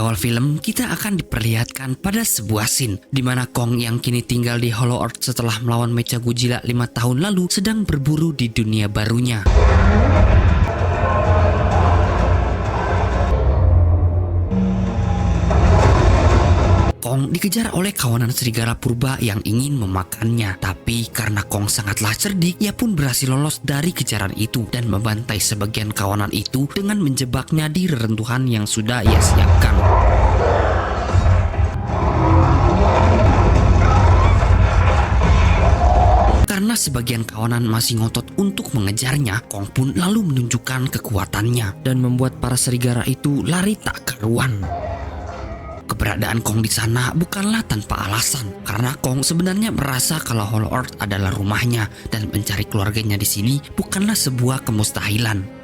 awal film, kita akan diperlihatkan pada sebuah scene di mana Kong yang kini tinggal di Hollow Earth setelah melawan Mecha Godzilla 5 tahun lalu sedang berburu di dunia barunya. Kong dikejar oleh kawanan serigala purba yang ingin memakannya. Tapi karena Kong sangatlah cerdik, ia pun berhasil lolos dari kejaran itu dan membantai sebagian kawanan itu dengan menjebaknya di reruntuhan yang sudah ia siapkan. Karena sebagian kawanan masih ngotot untuk mengejarnya, Kong pun lalu menunjukkan kekuatannya dan membuat para serigala itu lari tak karuan. Keberadaan Kong di sana bukanlah tanpa alasan, karena Kong sebenarnya merasa kalau Hollow Earth adalah rumahnya dan mencari keluarganya di sini bukanlah sebuah kemustahilan.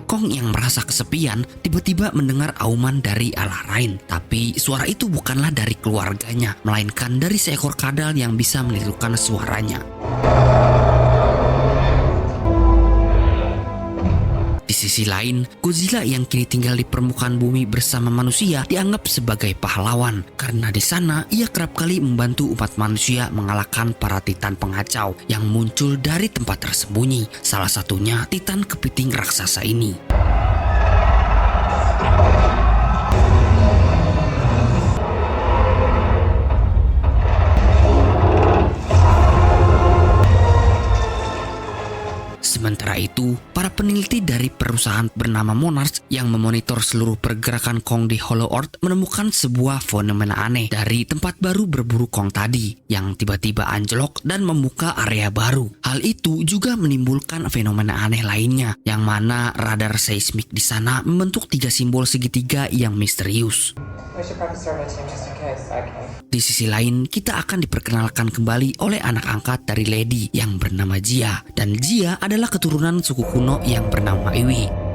Kong yang merasa kesepian tiba-tiba mendengar auman dari arah lain, tapi suara itu bukanlah dari keluarganya, melainkan dari seekor kadal yang bisa menirukan suaranya. Di sisi lain, Godzilla yang kini tinggal di permukaan bumi bersama manusia dianggap sebagai pahlawan karena di sana ia kerap kali membantu umat manusia mengalahkan para titan pengacau yang muncul dari tempat tersembunyi, salah satunya titan kepiting raksasa ini. Sementara itu, para peneliti dari perusahaan bernama Monarch yang memonitor seluruh pergerakan Kong di Hollow Earth menemukan sebuah fenomena aneh dari tempat baru berburu Kong tadi yang tiba-tiba anjlok dan membuka area baru. Hal itu juga menimbulkan fenomena aneh lainnya, yang mana radar seismik di sana membentuk 3 simbol segitiga yang misterius. Di sisi lain, kita akan diperkenalkan kembali oleh anak angkat dari Lady yang bernama Jia, dan Jia adalah keturunan suku kuno yang bernama Iwi.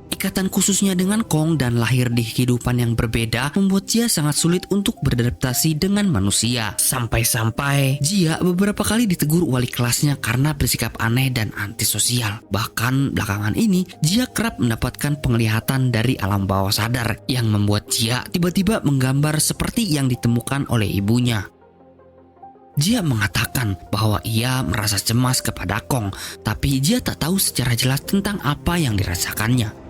Ikatan khususnya dengan Kong dan lahir di kehidupan yang berbeda membuat Jia sangat sulit untuk beradaptasi dengan manusia. Sampai-sampai Jia beberapa kali ditegur wali kelasnya karena bersikap aneh dan antisosial. Bahkan belakangan ini Jia kerap mendapatkan penglihatan dari alam bawah sadar yang membuat Jia tiba-tiba menggambar seperti yang ditemukan oleh ibunya. Jia mengatakan bahwa ia merasa cemas kepada Kong, tapi Jia tak tahu secara jelas tentang apa yang dirasakannya.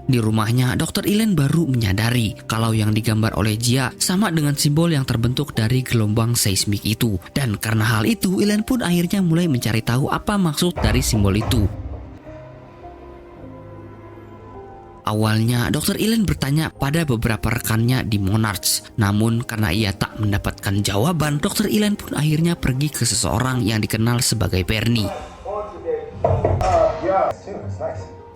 Di rumahnya, Dr. Elen baru menyadari kalau yang digambar oleh Jia sama dengan simbol yang terbentuk dari gelombang seismik itu. Dan karena hal itu, Elen pun akhirnya mulai mencari tahu apa maksud dari simbol itu. Awalnya, Dr. Elen bertanya pada beberapa rekannya di Monarch. Namun karena ia tak mendapatkan jawaban, Dr. Elen pun akhirnya pergi ke seseorang yang dikenal sebagai Bernie.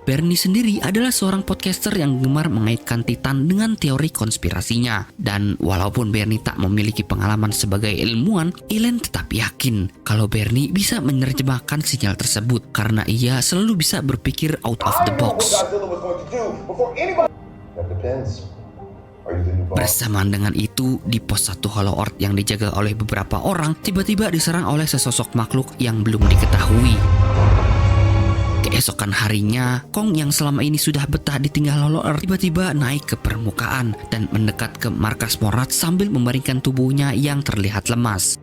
Bernie sendiri adalah seorang podcaster yang gemar mengaitkan Titan dengan teori konspirasinya. Dan walaupun Bernie tak memiliki pengalaman sebagai ilmuwan, Elen tetap yakin kalau Bernie bisa menerjemahkan sinyal tersebut karena ia selalu bisa berpikir out of the box. Bersamaan dengan itu, di pos 1 Hollow Earth yang dijaga oleh beberapa orang tiba-tiba diserang oleh sesosok makhluk yang belum diketahui. Keesokan harinya, Kong yang selama ini sudah betah ditinggal Hollow Earth tiba-tiba naik ke permukaan dan mendekat ke markas Monarch sambil memeringkan tubuhnya yang terlihat lemas.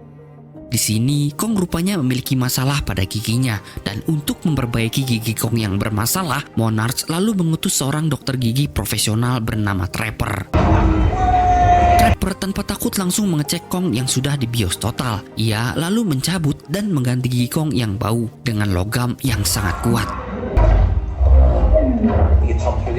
Di sini, Kong rupanya memiliki masalah pada giginya, dan untuk memperbaiki gigi Kong yang bermasalah, Monarch lalu mengutus seorang dokter gigi profesional bernama Trapper. Trapper tanpa takut langsung mengecek Kong yang sudah dibios total. Ia lalu mencabut dan mengganti gigi Kong yang bau dengan logam yang sangat kuat.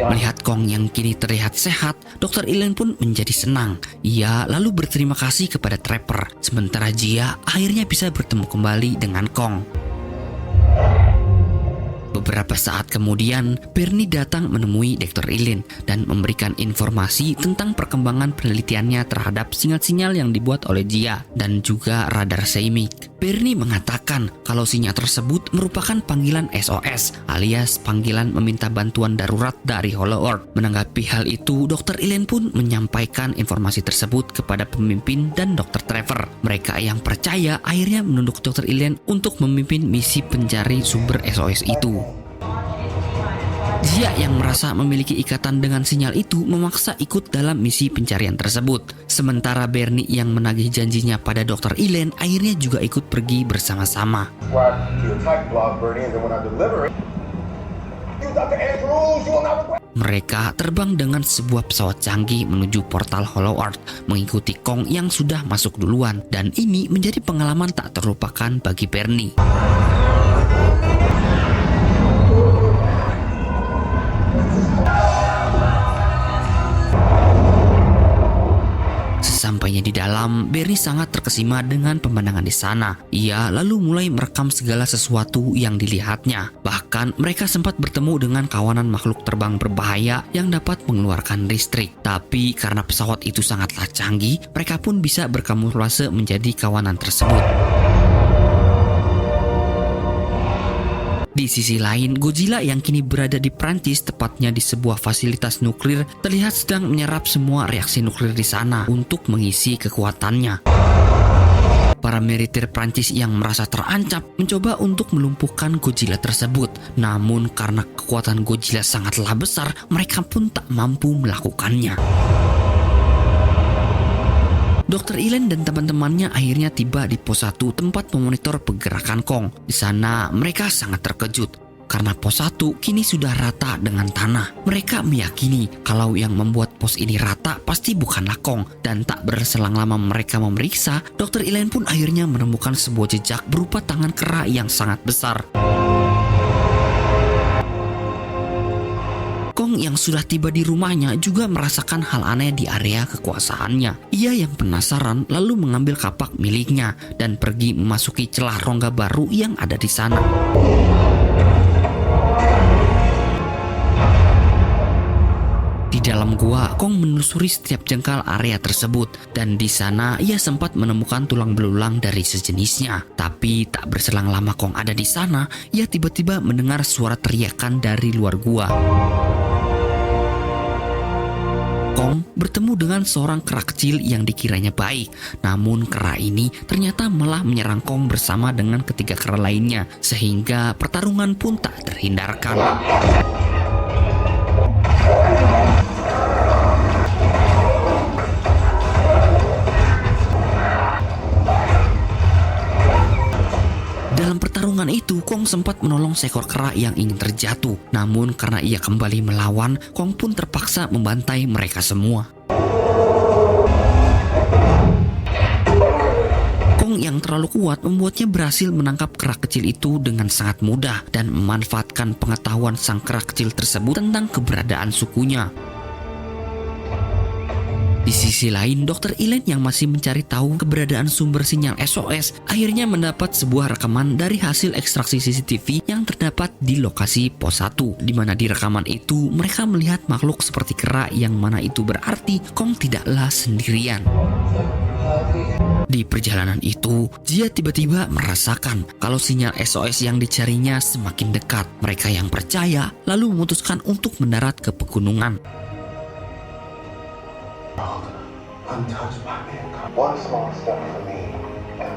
Melihat Kong yang kini terlihat sehat, Dr. Elen pun menjadi senang. Ia lalu berterima kasih kepada Trapper, sementara Jia akhirnya bisa bertemu kembali dengan Kong. Beberapa saat kemudian, Bernie datang menemui Dr. Elen dan memberikan informasi tentang perkembangan penelitiannya terhadap sinyal-sinyal yang dibuat oleh Jia dan juga radar seismik. Bernie mengatakan kalau sinyal tersebut merupakan panggilan SOS alias panggilan meminta bantuan darurat dari Hollow Earth. Menanggapi hal itu, Dr. Elen pun menyampaikan informasi tersebut kepada pemimpin dan Dr. Trevor. Mereka yang percaya akhirnya menunduk Dr. Elen untuk memimpin misi pencari sumber SOS itu. Jia yang merasa memiliki ikatan dengan sinyal itu memaksa ikut dalam misi pencarian tersebut. Sementara Bernie yang menagih janjinya pada Dr. Elaine akhirnya juga ikut pergi bersama-sama. Mereka terbang dengan sebuah pesawat canggih menuju portal Hollow Earth, mengikuti Kong yang sudah masuk duluan, dan ini menjadi pengalaman tak terlupakan bagi Bernie. Sesampainya di dalam, Bernie sangat terkesima dengan pemandangan di sana. Ia lalu mulai merekam segala sesuatu yang dilihatnya. Bahkan mereka sempat bertemu dengan kawanan makhluk terbang berbahaya yang dapat mengeluarkan listrik. Tapi karena pesawat itu sangatlah canggih, mereka pun bisa berkamuflase menjadi kawanan tersebut. Di sisi lain, Godzilla yang kini berada di Prancis, tepatnya di sebuah fasilitas nuklir, terlihat sedang menyerap semua reaksi nuklir di sana untuk mengisi kekuatannya. Para militer Prancis yang merasa terancam mencoba untuk melumpuhkan Godzilla tersebut. Namun karena kekuatan Godzilla sangatlah besar, mereka pun tak mampu melakukannya. Dr. Elaine dan teman-temannya akhirnya tiba di pos 1 tempat memonitor pergerakan Kong. Di sana mereka sangat terkejut karena pos 1 kini sudah rata dengan tanah. Mereka meyakini kalau yang membuat pos ini rata pasti bukanlah Kong, dan tak berselang lama mereka memeriksa, Dr. Elaine pun akhirnya menemukan sebuah jejak berupa tangan kera yang sangat besar. Kong yang sudah tiba di rumahnya juga merasakan hal aneh di area kekuasaannya. Ia yang penasaran lalu mengambil kapak miliknya dan pergi memasuki celah rongga baru yang ada di sana. Di dalam gua, Kong menelusuri setiap jengkal area tersebut, dan di sana ia sempat menemukan tulang belulang dari sejenisnya. Tapi tak berselang lama Kong ada di sana, ia tiba-tiba mendengar suara teriakan dari luar gua. Kong bertemu dengan seorang kera kecil yang dikiranya baik. Namun kera ini ternyata malah menyerang Kong bersama dengan ketiga kera lainnya, sehingga pertarungan pun tak terhindarkan. Dalam pertarungan itu, Kong sempat menolong seekor kera yang ingin terjatuh. Namun karena ia kembali melawan, Kong pun terpaksa membantai mereka semua. Kong yang terlalu kuat membuatnya berhasil menangkap kera kecil itu dengan sangat mudah dan memanfaatkan pengetahuan sang kera kecil tersebut tentang keberadaan sukunya. Di sisi lain, Dr. Elaine yang masih mencari tahu keberadaan sumber sinyal SOS akhirnya mendapat sebuah rekaman dari hasil ekstraksi CCTV yang terdapat di lokasi pos 1, di mana di rekaman itu mereka melihat makhluk seperti kera, yang mana itu berarti Kong tidaklah sendirian. Di perjalanan itu, Jia tiba-tiba merasakan kalau sinyal SOS yang dicarinya semakin dekat. Mereka yang percaya lalu memutuskan untuk mendarat ke pegunungan.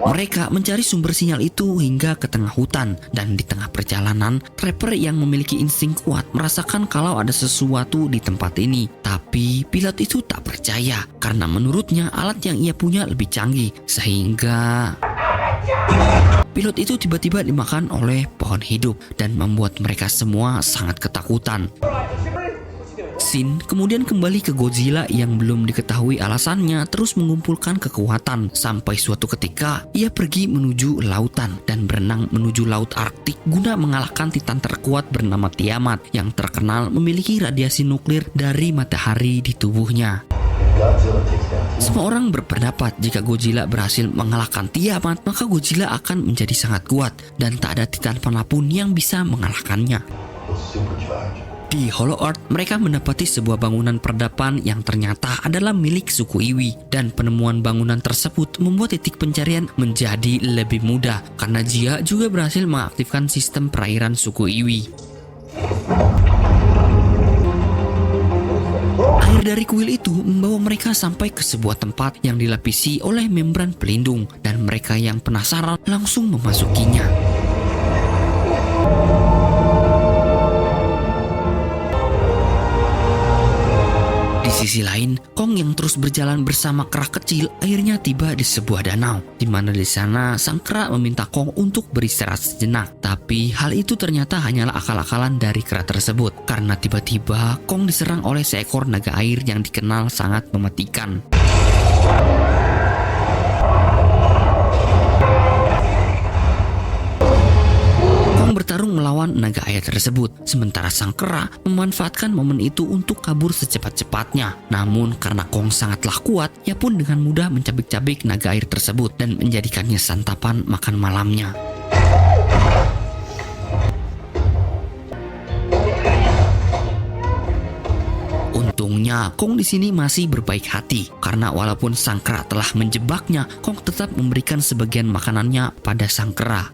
Mereka mencari sumber sinyal itu hingga ke tengah hutan, dan di tengah perjalanan, Trapper yang memiliki insting kuat merasakan kalau ada sesuatu di tempat ini. Tapi pilot itu tak percaya karena menurutnya alat yang ia punya lebih canggih, sehingga pilot itu tiba-tiba dimakan oleh pohon hidup dan membuat mereka semua sangat ketakutan. Sin kemudian kembali ke Godzilla yang belum diketahui alasannya terus mengumpulkan kekuatan, sampai suatu ketika ia pergi menuju lautan dan berenang menuju laut Arktik guna mengalahkan titan terkuat bernama Tiamat yang terkenal memiliki radiasi nuklir dari matahari di tubuhnya. Semua orang berpendapat jika Godzilla berhasil mengalahkan Tiamat, maka Godzilla akan menjadi sangat kuat dan tak ada titan manapun yang bisa mengalahkannya. Di Hollow Earth, mereka mendapati sebuah bangunan peradaban yang ternyata adalah milik suku Iwi, dan penemuan bangunan tersebut membuat titik pencarian menjadi lebih mudah karena Jia juga berhasil mengaktifkan sistem perairan suku Iwi. Air dari kuil itu membawa mereka sampai ke sebuah tempat yang dilapisi oleh membran pelindung, dan mereka yang penasaran langsung memasukinya. sisi lain, Kong yang terus berjalan bersama kera kecil akhirnya tiba di sebuah danau, di mana di sana sang kera meminta Kong untuk beristirahat sejenak. Tapi hal itu ternyata hanyalah akal-akalan dari kera tersebut, karena tiba-tiba Kong diserang oleh seekor naga air yang dikenal sangat mematikan. Bertarung melawan naga air tersebut, sementara sang kera memanfaatkan momen itu untuk kabur secepat-cepatnya. Namun karena Kong sangatlah kuat, ia pun dengan mudah mencabik-cabik naga air tersebut dan menjadikannya santapan makan malamnya. Untungnya Kong di sini masih berbaik hati, karena walaupun sang kera telah menjebaknya, Kong tetap memberikan sebagian makanannya pada sang kera.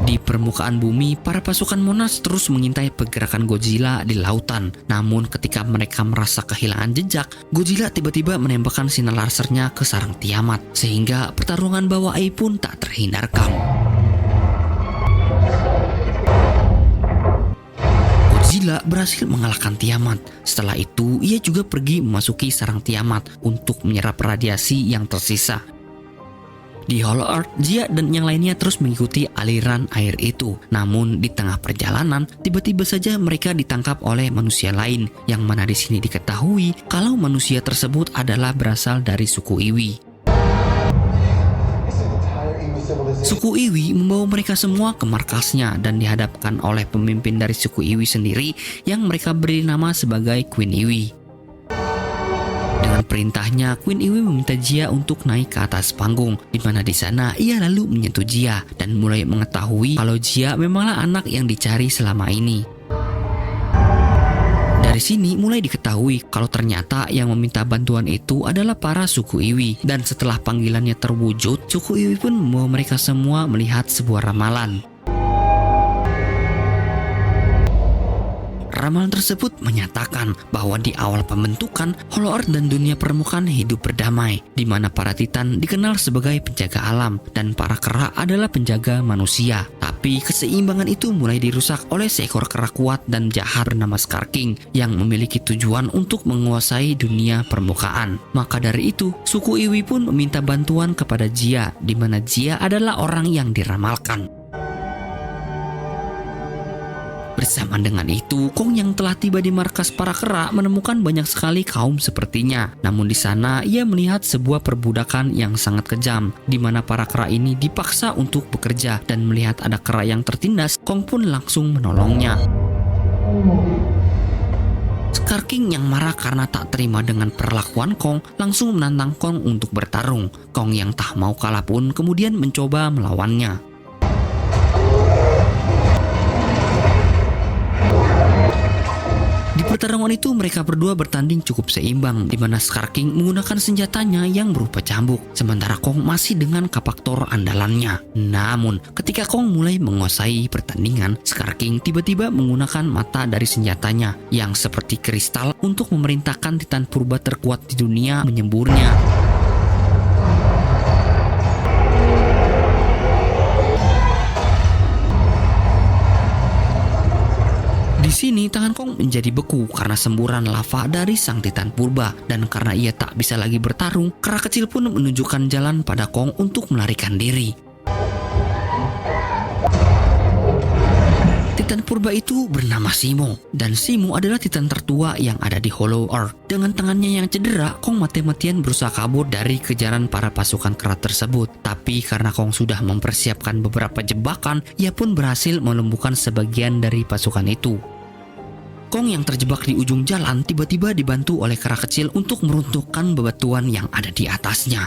Di permukaan bumi, para pasukan Monas terus mengintai pergerakan Godzilla di lautan. Namun ketika mereka merasa kehilangan jejak, Godzilla tiba-tiba menembakkan sinar lasernya ke sarang Tiamat, sehingga pertarungan bawah Ai pun tak terhindarkan. Godzilla berhasil mengalahkan Tiamat. Setelah itu, ia juga pergi memasuki sarang Tiamat untuk menyerap radiasi yang tersisa. Di Hollow Earth, Jia dan yang lainnya terus mengikuti aliran air itu. Namun di tengah perjalanan, tiba-tiba saja mereka ditangkap oleh manusia lain, yang mana di sini diketahui kalau manusia tersebut adalah berasal dari suku Iwi. Suku Iwi membawa mereka semua ke markasnya dan dihadapkan oleh pemimpin dari suku Iwi sendiri yang mereka beri nama sebagai Queen Iwi. Dengan perintahnya, Queen Iwi meminta Jia untuk naik ke atas panggung, di mana di sana ia lalu menyentuh Jia dan mulai mengetahui kalau Jia memanglah anak yang dicari selama ini. Dari sini mulai diketahui kalau ternyata yang meminta bantuan itu adalah para suku Iwi, dan setelah panggilannya terwujud, suku Iwi pun membawa mereka semua melihat sebuah ramalan. Ramalan tersebut menyatakan bahwa di awal pembentukan, Hollow Earth dan dunia permukaan hidup berdamai, di mana para Titan dikenal sebagai penjaga alam dan para kera adalah penjaga manusia. Tapi keseimbangan itu mulai dirusak oleh seekor kera kuat dan jahat bernama Scar King yang memiliki tujuan untuk menguasai dunia permukaan. Maka dari itu, suku Iwi pun meminta bantuan kepada Jia, di mana Jia adalah orang yang diramalkan. Bersama dengan itu, Kong yang telah tiba di markas para kera menemukan banyak sekali kaum sepertinya. Namun di sana ia melihat sebuah perbudakan yang sangat kejam, di mana para kera ini dipaksa untuk bekerja, dan melihat ada kera yang tertindas, Kong pun langsung menolongnya. Scar King yang marah karena tak terima dengan perlakuan Kong langsung menantang Kong untuk bertarung. Kong yang tak mau kalah pun kemudian mencoba melawannya. Di pertarungan itu mereka berdua bertanding cukup seimbang, di mana Scar King menggunakan senjatanya yang berupa cambuk, sementara Kong masih dengan kapak Thor andalannya. Namun ketika Kong mulai menguasai pertandingan, Scar King tiba-tiba menggunakan mata dari senjatanya yang seperti kristal untuk memerintahkan Titan purba terkuat di dunia menyemburnya. Di sini tangan Kong menjadi beku karena semburan lava dari sang Titan purba, dan karena ia tak bisa lagi bertarung, kera kecil pun menunjukkan jalan pada Kong untuk melarikan diri. Titan purba itu bernama Simo, dan Simo adalah Titan tertua yang ada di Hollow Earth. Dengan tangannya yang cedera, Kong mati-matian berusaha kabur dari kejaran para pasukan kera tersebut. Tapi karena Kong sudah mempersiapkan beberapa jebakan, ia pun berhasil melumpuhkan sebagian dari pasukan itu. Kong yang terjebak di ujung jalan tiba-tiba dibantu oleh kera kecil untuk meruntuhkan bebatuan yang ada di atasnya.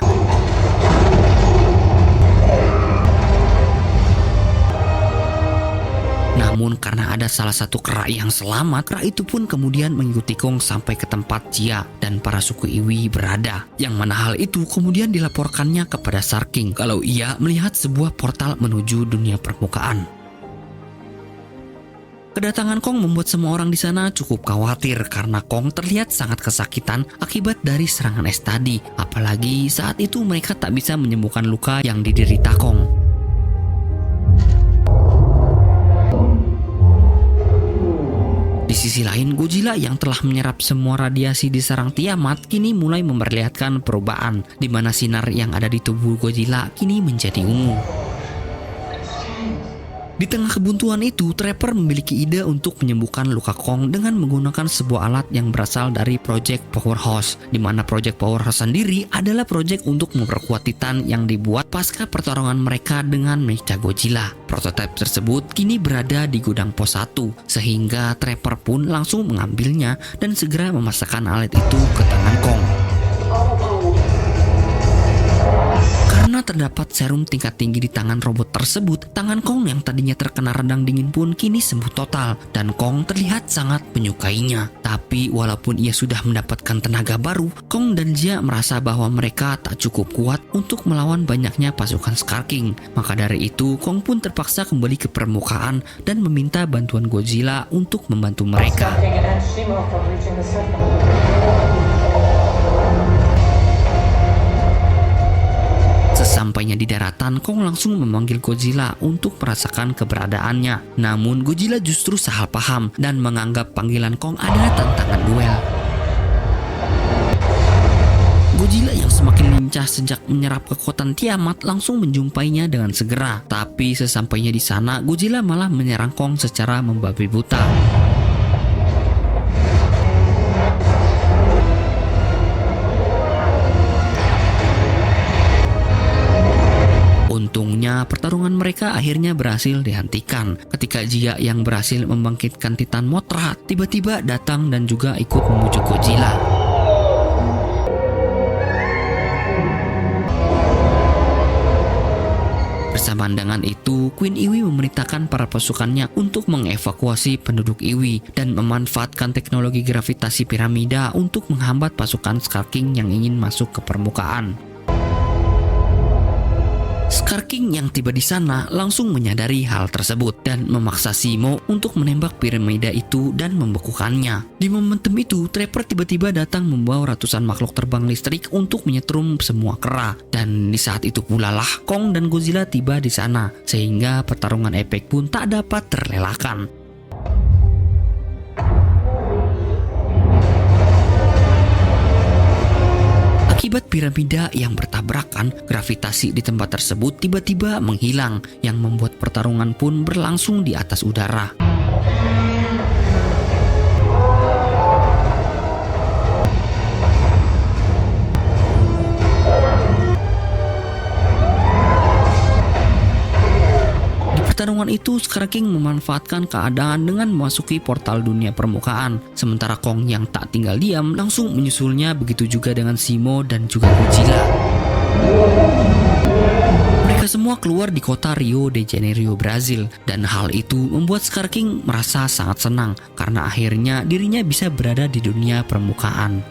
Namun karena ada salah satu kera yang selamat, kera itu pun kemudian mengikuti Kong sampai ke tempat Jia dan para suku Iwi berada. Yang mana hal itu kemudian dilaporkannya kepada Scar King kalau ia melihat sebuah portal menuju dunia permukaan. Kedatangan Kong membuat semua orang di sana cukup khawatir karena Kong terlihat sangat kesakitan akibat dari serangan es tadi. Apalagi saat itu mereka tak bisa menyembuhkan luka yang diderita Kong. Di sisi lain, Godzilla yang telah menyerap semua radiasi di sarang Tiamat kini mulai memperlihatkan perubahan, di mana sinar yang ada di tubuh Godzilla kini menjadi ungu. Di tengah kebuntuan itu, Trapper memiliki ide untuk menyembuhkan luka Kong dengan menggunakan sebuah alat yang berasal dari Project Powerhouse, di mana Project Powerhouse sendiri adalah proyek untuk memperkuat Titan yang dibuat pasca pertarungan mereka dengan Mechagodzilla. Prototipe tersebut kini berada di gudang pos 1, sehingga Trapper pun langsung mengambilnya dan segera memasakkan alat itu ke tangan Kong. Karena terdapat serum tingkat tinggi di tangan robot tersebut, tangan Kong yang tadinya terkena radang dingin pun kini sembuh total dan Kong terlihat sangat menyukainya. Tapi walaupun ia sudah mendapatkan tenaga baru, Kong dan Jia merasa bahwa mereka tak cukup kuat untuk melawan banyaknya pasukan Scar King. Maka dari itu, Kong pun terpaksa kembali ke permukaan dan meminta bantuan Godzilla untuk membantu mereka. Sesampainya di daratan, Kong langsung memanggil Godzilla untuk merasakan keberadaannya. Namun Godzilla justru salah paham dan menganggap panggilan Kong adalah tantangan duel. Godzilla yang semakin lincah sejak menyerap kekuatan Tiamat langsung menjumpainya dengan segera. Tapi sesampainya di sana, Godzilla malah menyerang Kong secara membabi buta. Untungnya pertarungan mereka akhirnya berhasil dihentikan ketika Jia yang berhasil membangkitkan Titan Mothra tiba-tiba datang dan juga ikut membujuk Godzilla. Bersamaan dengan itu, Queen Iwi memerintahkan para pasukannya untuk mengevakuasi penduduk Iwi dan memanfaatkan teknologi gravitasi piramida untuk menghambat pasukan Scar King yang ingin masuk ke permukaan. Scar King yang tiba di sana langsung menyadari hal tersebut dan memaksa Zemo untuk menembak piramida itu dan membekukannya. Di momentum itu, Trapper tiba-tiba datang membawa ratusan makhluk terbang listrik untuk menyetrum semua kera. Dan di saat itu pula lah Kong dan Godzilla tiba di sana, sehingga pertarungan epik pun tak dapat terelakkan. Akibat piramida yang bertabrakan, gravitasi di tempat tersebut tiba-tiba menghilang yang membuat pertarungan pun berlangsung di atas udara. Pertarungan itu, Scar King memanfaatkan keadaan dengan memasuki portal dunia permukaan. Sementara Kong yang tak tinggal diam langsung menyusulnya, begitu juga dengan Zemo dan juga Godzilla. Mereka semua keluar di kota Rio de Janeiro, Brazil. Dan hal itu membuat Scar King merasa sangat senang karena akhirnya dirinya bisa berada di dunia permukaan.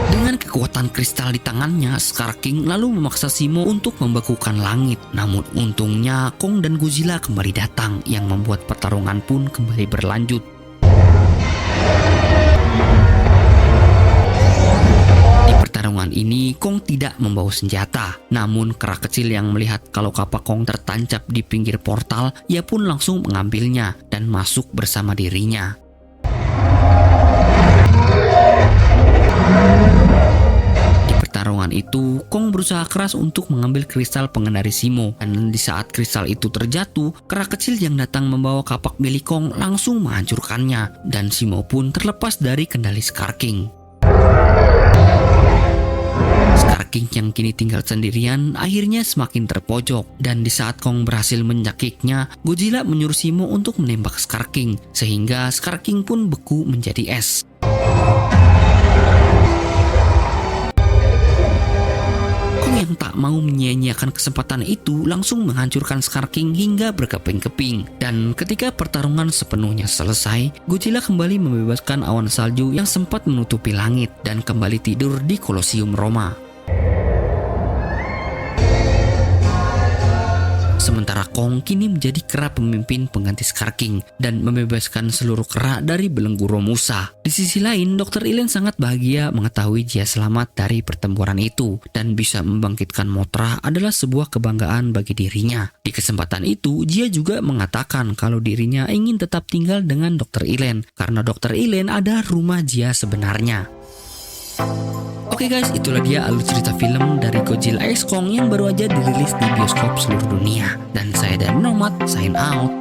Dengan kekuatan kristal di tangannya, Scar King lalu memaksa Zemo untuk membekukan langit. Namun untungnya Kong dan Godzilla kembali datang yang membuat pertarungan pun kembali berlanjut. Di pertarungan ini Kong tidak membawa senjata. Namun kera kecil yang melihat kalau kapak Kong tertancap di pinggir portal, ia pun langsung mengambilnya dan masuk bersama dirinya. Pertarungan itu, Kong berusaha keras untuk mengambil kristal pengendali Zemo, dan di saat kristal itu terjatuh, kera kecil yang datang membawa kapak milik Kong langsung menghancurkannya, dan Zemo pun terlepas dari kendali Scar King. Scar King yang kini tinggal sendirian akhirnya semakin terpojok, dan di saat Kong berhasil mencekiknya, Godzilla menyuruh Zemo untuk menembak Scar King, sehingga Scar King pun beku menjadi es. Yang tak mau menyia-nyiakan kesempatan itu langsung menghancurkan Scar King hingga berkeping-keping. Dan ketika pertarungan sepenuhnya selesai, Godzilla kembali membebaskan awan salju yang sempat menutupi langit dan kembali tidur di Kolosium Roma. Sementara sementara Kong kini menjadi kera pemimpin pengganti Scar King dan membebaskan seluruh kera dari belenggu Romusa. Di sisi lain, Dr. Ilen sangat bahagia mengetahui Jia selamat dari pertempuran itu dan bisa membangkitkan Mothra adalah sebuah kebanggaan bagi dirinya. Di kesempatan itu, Jia juga mengatakan kalau dirinya ingin tetap tinggal dengan Dr. Ilen karena Dr. Ilen ada rumah Jia sebenarnya. Oke guys, itulah dia alur cerita film dari Godzilla x Kong yang baru aja dirilis di bioskop seluruh dunia. Dan saya dan Nomad sign out.